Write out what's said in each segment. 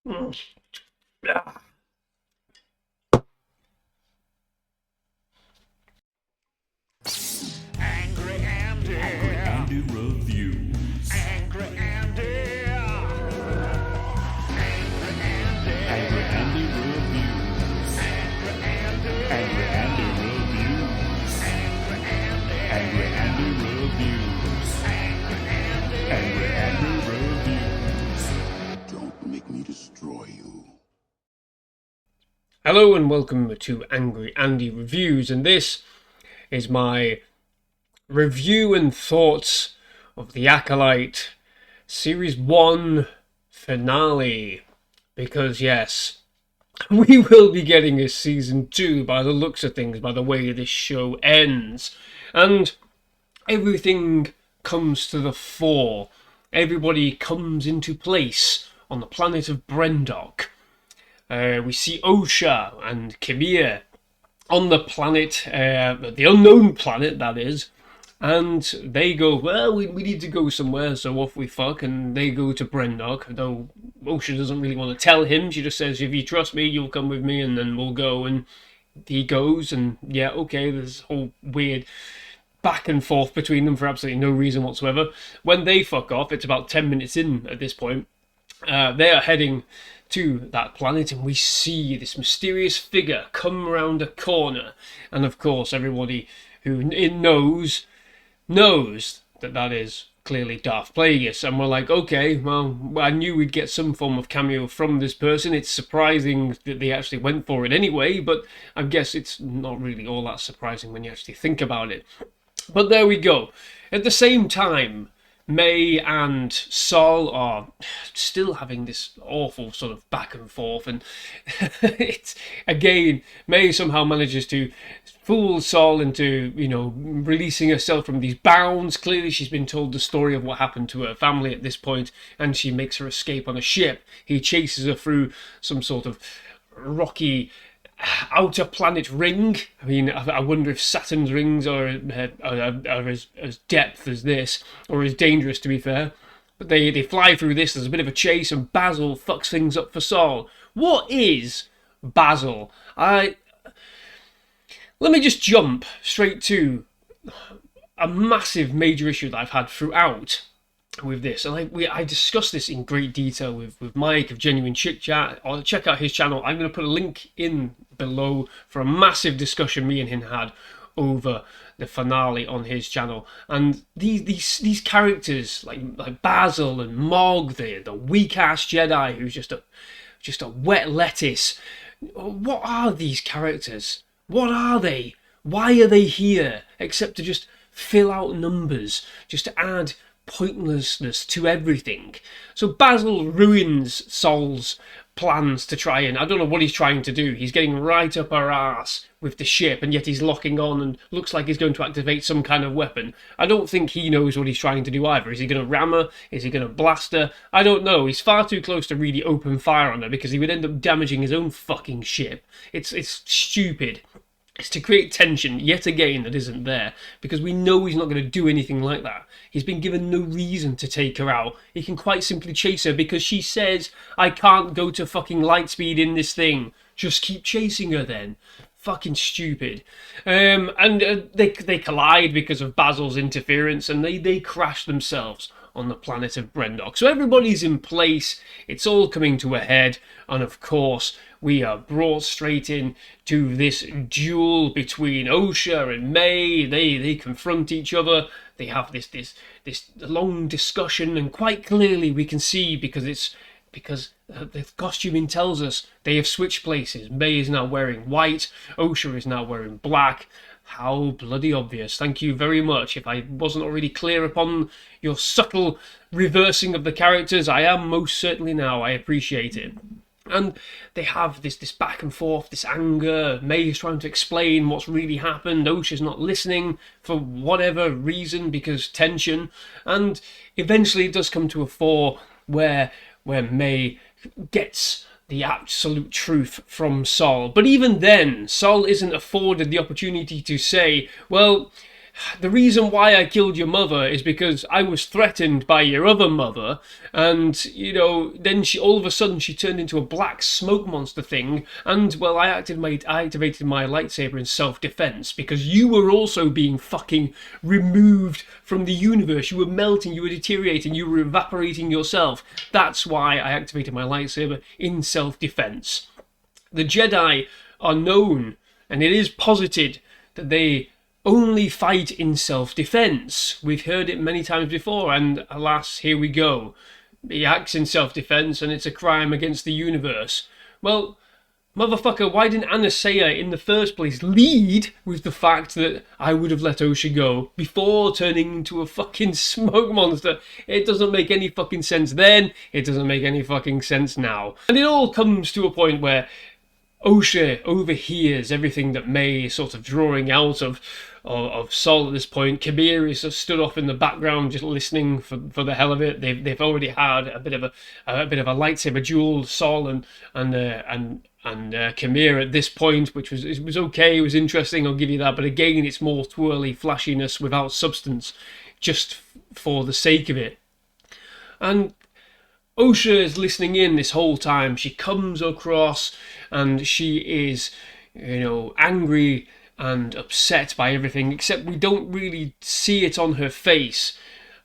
Angry Andy. Angry Andy Reviews. Angry Andy. Angry Andy. Angry Andy Reviews. Angry Andy. Angry Andy Reviews. Angry Andy. Angry Andy Reviews. Angry Andy Reviews. Don't make me destroy you. Hello and welcome to Angry Andy Reviews, and this is my review and thoughts of the Acolyte Series 1 finale. Because yes, we will be getting a Season 2 by the looks of things, by the way this show ends. And everything comes to the fore. Everybody comes into place on the planet of Brendok. We see Osha and Kimir on the planet, the unknown planet, that is. And they go, well, we need to go somewhere, so off we fuck. And they go to Brendok, though Osha doesn't really want to tell him. She just says, if you trust me, you'll come with me, and then we'll go. And he goes, and yeah, okay, there's a whole weird back and forth between them for absolutely no reason whatsoever. When they fuck off, it's about 10 minutes in at this point, they are heading to that planet, and we see this mysterious figure come around a corner. And of course, everybody who knows that is clearly Darth Plagueis, and we're like, okay, well, I knew we'd get some form of cameo from this person. It's surprising that they actually went for it anyway, but I guess it's not really all that surprising when you actually think about it. But there we go. At the same time, May and Sol are still having this awful sort of back and forth, and it's again, May somehow manages to fool Sol into, releasing herself from these bounds. Clearly she's been told the story of what happened to her family at this point, and she makes her escape on a ship. He chases her through some sort of rocky outer planet ring. I mean, I wonder if Saturn's rings are as depth as this, or as dangerous, to be fair. But they fly through this. There's a bit of a chase, and Basil fucks things up for Sol. What is Basil? Let me just jump straight to a massive major issue that I've had throughout with this, and I discussed this in great detail with Mike of Genuine Chick Chat. Or check out his channel. I'm going to put a link in below for a massive discussion me and him had over the finale on his channel. And these characters like Basil and Mog, the weak ass Jedi who's just a wet lettuce. What are these characters? What are they? Why are they here? Except to just fill out numbers, just to add pointlessness to everything. So Basil ruins Sol's plans to try and, I don't know what he's trying to do. He's getting right up her ass with the ship, and yet he's locking on and looks like he's going to activate some kind of weapon. I don't think he knows what he's trying to do either. Is he going to ram her? Is he going to blast her? I don't know. He's far too close to really open fire on her, because he would end up damaging his own fucking ship. It's stupid. It's to create tension, yet again, that isn't there, because we know he's not going to do anything like that. He's been given no reason to take her out. He can quite simply chase her because she says, I can't go to fucking light speed in this thing. Just keep chasing her then. Fucking stupid. They collide because of Basil's interference, and they crash themselves on the planet of Brendok. So everybody's in place, it's all coming to a head, and of course we are brought straight in to this duel between Osha and May. They confront each other. They have this long discussion, and quite clearly we can see, because the costuming tells us they have switched places. May is now wearing white, Osha is now wearing black. How bloody obvious. Thank you very much. If I wasn't already clear upon your subtle reversing of the characters, I am most certainly now. I appreciate it. And they have this back and forth, this anger. May is trying to explain what's really happened. Osha's not listening for whatever reason, because tension. And eventually it does come to a fore where May gets the absolute truth from Sol. But even then, Sol isn't afforded the opportunity to say, well, the reason why I killed your mother is because I was threatened by your other mother, and, you know, then she, all of a sudden, she turned into a black smoke monster thing, and, well, I activated my lightsaber in self-defense, because you were also being fucking removed from the universe. You were melting, you were deteriorating, you were evaporating yourself. That's why I activated my lightsaber in self-defense. The Jedi are known, and it is posited, that they only fight in self-defense. We've heard it many times before, and alas, here we go. He acts in self-defense, and it's a crime against the universe. Well, motherfucker, why didn't Anastasia in the first place lead with the fact that I would have let Osha go before turning into a fucking smoke monster? It doesn't make any fucking sense then, it doesn't make any fucking sense now. And it all comes to a point where Osha overhears everything that May is sort of drawing out of Sol at this point. Kabir is stood off in the background, just listening for the hell of it. They've already had a bit of a lightsaber duel, Sol and Kabir at this point, which was okay. It was interesting. I'll give you that. But again, it's more twirly flashiness without substance, just for the sake of it. And Osha is listening in this whole time. She comes across and she is, you know, angry and upset by everything, except we don't really see it on her face.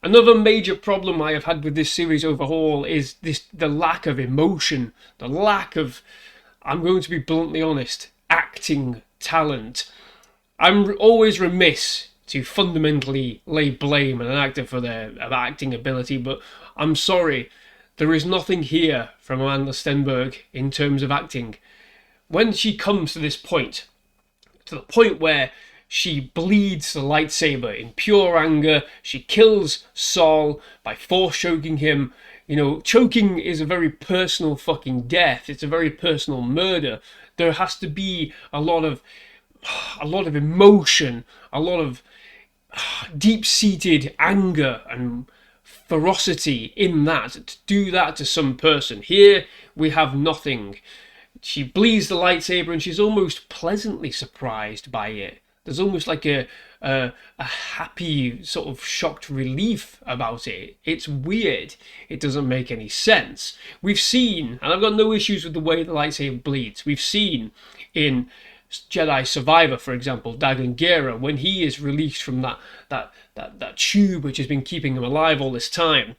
Another major problem I have had with this series overhaul is the lack of emotion, the lack of, I'm going to be bluntly honest, acting talent. I'm always remiss to fundamentally lay blame on an actor for their acting ability, but I'm sorry, there is nothing here from Amanda Stenberg in terms of acting. When she comes to this point, to the point where she bleeds the lightsaber in pure anger, she kills Sol by force choking him. You know, choking is a very personal fucking death. It's a very personal murder. There has to be a lot of emotion, a lot of deep-seated anger and ferocity in that, to do that to some person. Here we have nothing. She bleeds the lightsaber and she's almost pleasantly surprised by it. There's almost like a happy sort of shocked relief about it. It's weird. It doesn't make any sense. We've seen, and I've got no issues with the way the lightsaber bleeds, we've seen in Jedi Survivor, for example, Dagon Gera, when he is released from that tube which has been keeping him alive all this time,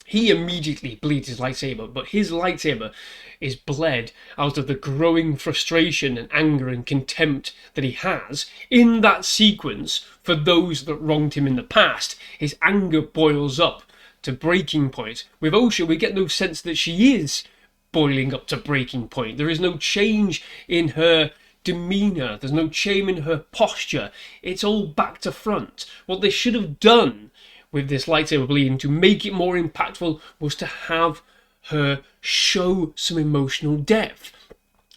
he immediately bleeds his lightsaber, but his lightsaber is bled out of the growing frustration and anger and contempt that he has in that sequence for those that wronged him in the past. His anger boils up to breaking point. With Osha, we get no sense that she is boiling up to breaking point. There is no change in her demeanour. There's no change in her posture. It's all back to front. What they should have done with this lightsaber bleeding to make it more impactful was to have her show some emotional depth.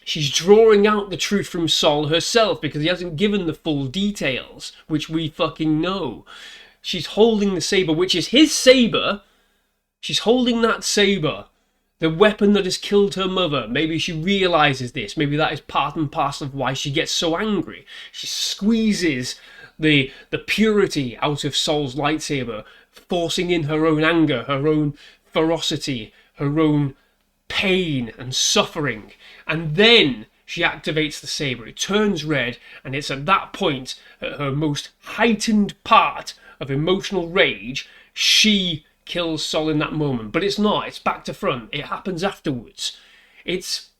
She's drawing out the truth from Sol herself because he hasn't given the full details, which we fucking know. She's holding the saber, which is his saber. She's holding that saber, the weapon that has killed her mother. Maybe she realises this. Maybe that is part and parcel of why she gets so angry. She squeezes the purity out of Sol's lightsaber, forcing in her own anger, her own ferocity, her own pain and suffering. And then she activates the saber. It turns red, and it's at that point, at her most heightened part of emotional rage, she kills Sol in that moment. But it's not. It's back to front. It happens afterwards. It's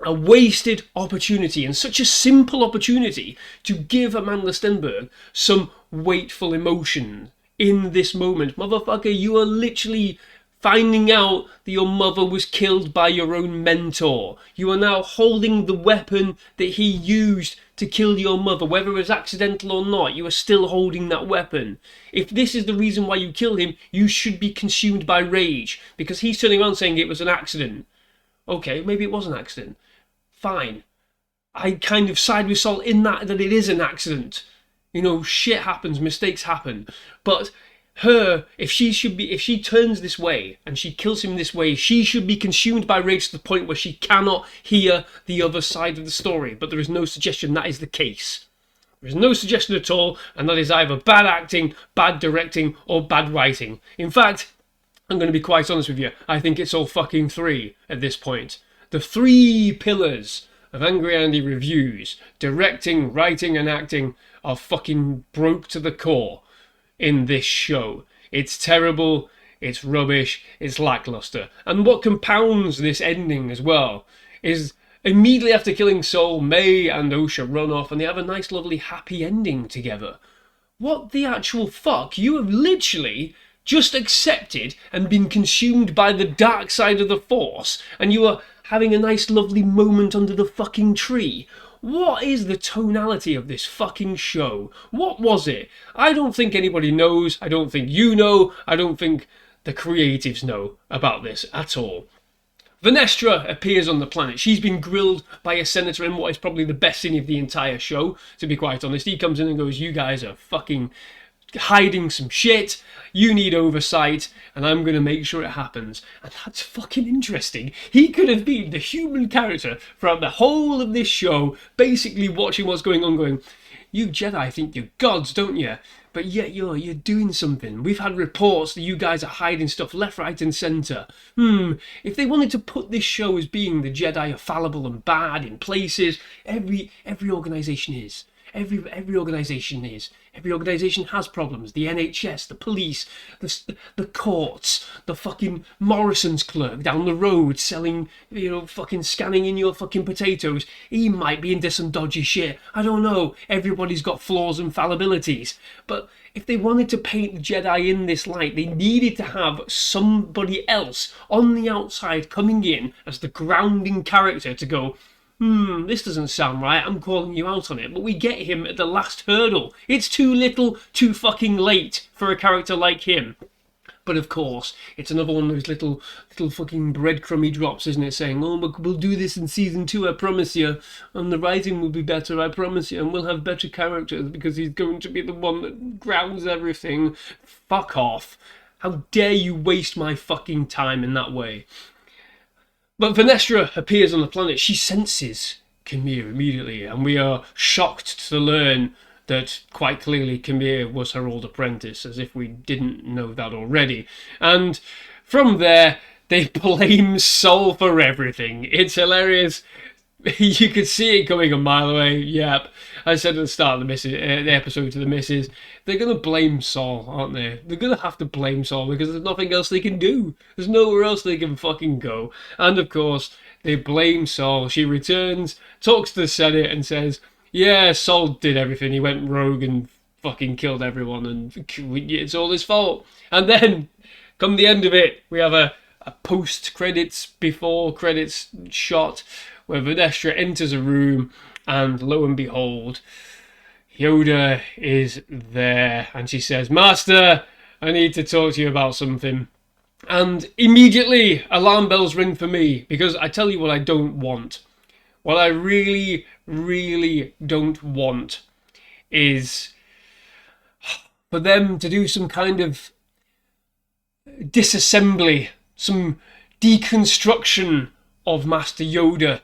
a wasted opportunity, and such a simple opportunity to give Amanda Stenberg some weightful emotion in this moment. Motherfucker, you are literally finding out that your mother was killed by your own mentor. You are now holding the weapon that he used to kill your mother. Whether it was accidental or not, you are still holding that weapon. If this is the reason why you kill him, you should be consumed by rage, because he's turning around saying it was an accident. Okay, maybe it was an accident. Fine. I kind of side with Sol in that it is an accident. You know, shit happens, mistakes happen. But her, if she turns this way and she kills him this way, she should be consumed by rage to the point where she cannot hear the other side of the story. But there is no suggestion that is the case. There is no suggestion at all, and that is either bad acting, bad directing, or bad writing. In fact, I'm going to be quite honest with you, I think it's all fucking three at this point. The three pillars of Angry Andy reviews, directing, writing, and acting, are fucking broke to the core in this show. It's terrible, it's rubbish, it's lackluster. And what compounds this ending as well is immediately after killing Saul, May and Osha run off and they have a nice lovely happy ending together. What the actual fuck? You have literally just accepted and been consumed by the dark side of the Force, and you are having a nice lovely moment under the fucking tree. What is the tonality of this fucking show? What was it? I don't think anybody knows. I don't think you know. I don't think the creatives know about this at all. Vanestra appears on the planet. She's been grilled by a senator in what is probably the best scene of the entire show, to be quite honest. He comes in and goes, you guys are fucking hiding some shit, you need oversight, and I'm going to make sure it happens. And that's fucking interesting. He could have been the human character throughout the whole of this show, basically watching what's going on, going, you Jedi think you're gods, don't you? But yet you're doing something. We've had reports that you guys are hiding stuff left, right and centre. If they wanted to put this show as being the Jedi are fallible and bad in places, every organisation is. Every organisation is. Every organisation has problems. The NHS, the police, the courts, the fucking Morrison's clerk down the road selling, fucking scanning in your fucking potatoes. He might be into some dodgy shit. I don't know. Everybody's got flaws and fallibilities. But if they wanted to paint the Jedi in this light, they needed to have somebody else on the outside coming in as the grounding character to go, this doesn't sound right, I'm calling you out on it. But we get him at the last hurdle. It's too little, too fucking late for a character like him. But of course, it's another one of those little fucking breadcrumby drops, isn't it? Saying, we'll do this in season 2, I promise you. And the writing will be better, I promise you. And we'll have better characters because he's going to be the one that grounds everything. Fuck off. How dare you waste my fucking time in that way? But Vanestra appears on the planet. She senses Camille immediately, and we are shocked to learn that quite clearly Camille was her old apprentice, as if we didn't know that already. And from there, they blame Saul for everything. It's hilarious. You could see it coming a mile away. Yep. I said at the start of the episode to the missus, they're going to blame Saul, aren't they? They're going to have to blame Saul because there's nothing else they can do. There's nowhere else they can fucking go. And of course, they blame Saul. She returns, talks to the Senate and says, yeah, Saul did everything. He went rogue and fucking killed everyone and it's all his fault. And then, come the end of it, we have a post-credits, before-credits shot where Vanestra enters a room and lo and behold, Yoda is there and she says, Master, I need to talk to you about something. And immediately alarm bells ring for me because I tell you what I don't want. What I really, really don't want is for them to do some kind of disassembly, some deconstruction of Master Yoda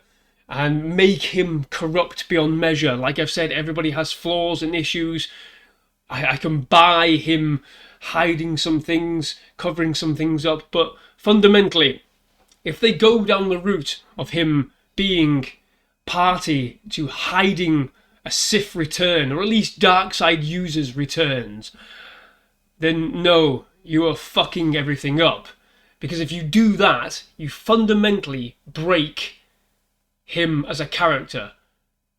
and make him corrupt beyond measure. Like I've said, everybody has flaws and issues. I can buy him hiding some things, covering some things up, but fundamentally, if they go down the route of him being party to hiding a Sith return, or at least dark side users' returns, then no, you are fucking everything up. Because if you do that, you fundamentally break him as a character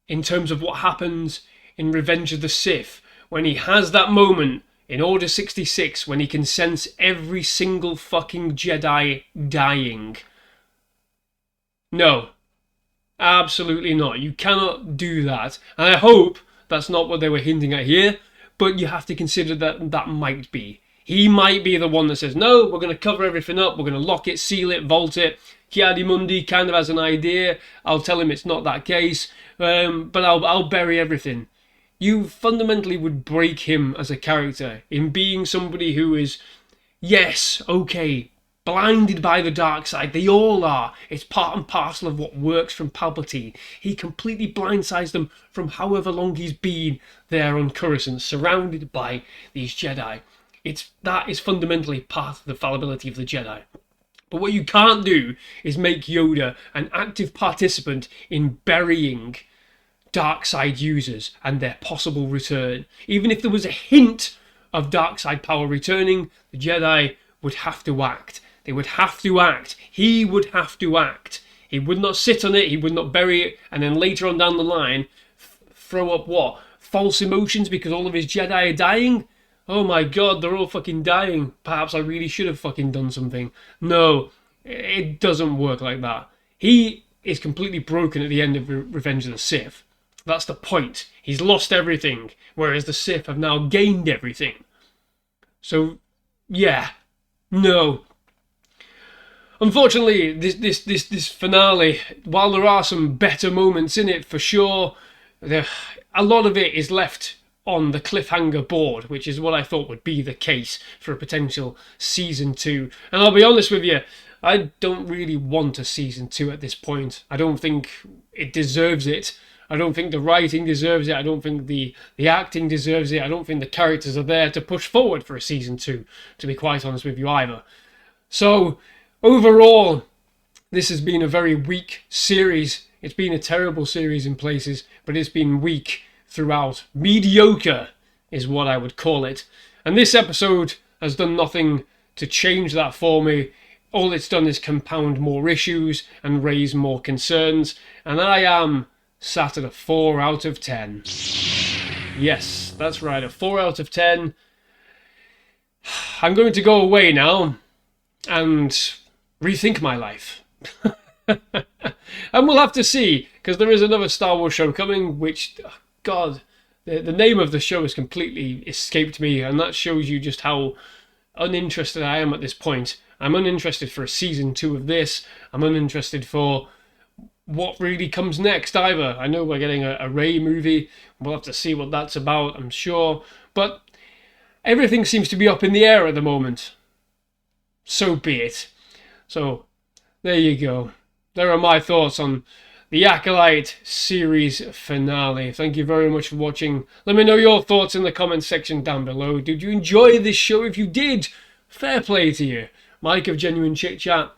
in terms of what happens in Revenge of the Sith when he has that moment in Order 66 when he can sense every single fucking Jedi dying. No, absolutely not. You cannot do that. And I hope that's not what they were hinting at here, but you have to consider that that might be. He might be the one that says, no, we're going to cover everything up, we're going to lock it, seal it, vault it. Ki-Adi-Mundi kind of has an idea. I'll tell him it's not that case, but I'll bury everything. You fundamentally would break him as a character in being somebody who is, yes, okay, blinded by the dark side. They all are. It's part and parcel of what works from Palpatine. He completely blindsides them from however long he's been there on Coruscant, surrounded by these Jedi. That is fundamentally part of the fallibility of the Jedi. But what you can't do is make Yoda an active participant in burying dark side users and their possible return. Even if there was a hint of dark side power returning, the Jedi would have to act. They would have to act. He would have to act. He would not sit on it. He would not bury it. And then later on down the line, throw up what? False emotions because all of his Jedi are dying? Oh my god, they're all fucking dying. Perhaps I really should have fucking done something. No, it doesn't work like that. He is completely broken at the end of Revenge of the Sith. That's the point. He's lost everything, whereas the Sith have now gained everything. So, yeah, no. Unfortunately, this finale, while there are some better moments in it for sure, a lot of it is left on the cliffhanger board, which is what I thought would be the case for a potential season 2. And I'll be honest with you, I don't really want a season 2 at this point. I don't think it deserves it. I don't think the writing deserves it. I don't think the acting deserves it. I don't think the characters are there to push forward for a season 2, to be quite honest with you either. So, overall, this has been a very weak series. It's been a terrible series in places, but it's been weak throughout. Mediocre is what I would call it. And this episode has done nothing to change that for me. All it's done is compound more issues and raise more concerns. And I am sat at a 4 out of 10. Yes, that's right, a 4 out of 10. I'm going to go away now and rethink my life. And we'll have to see, because there is another Star Wars show coming, which, God, the name of the show has completely escaped me, and that shows you just how uninterested I am at this point. I'm uninterested for a season 2 of this. I'm uninterested for what really comes next either. I know we're getting a Rey movie. We'll have to see what that's about, I'm sure. But everything seems to be up in the air at the moment. So be it. So, there you go. There are my thoughts on the Acolyte series finale. Thank you very much for watching. Let me know your thoughts in the comment section down below. Did you enjoy this show? If you did, fair play to you. Mike of Genuine Chit Chat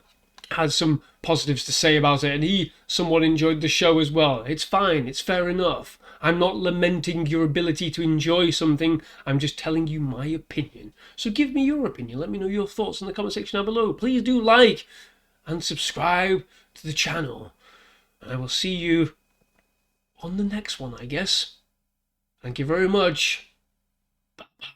has some positives to say about it, and he somewhat enjoyed the show as well. It's fine. It's fair enough. I'm not lamenting your ability to enjoy something. I'm just telling you my opinion. So give me your opinion. Let me know your thoughts in the comment section down below. Please do like and subscribe to the channel. And I will see you on the next one, I guess. Thank you very much. Bye-bye.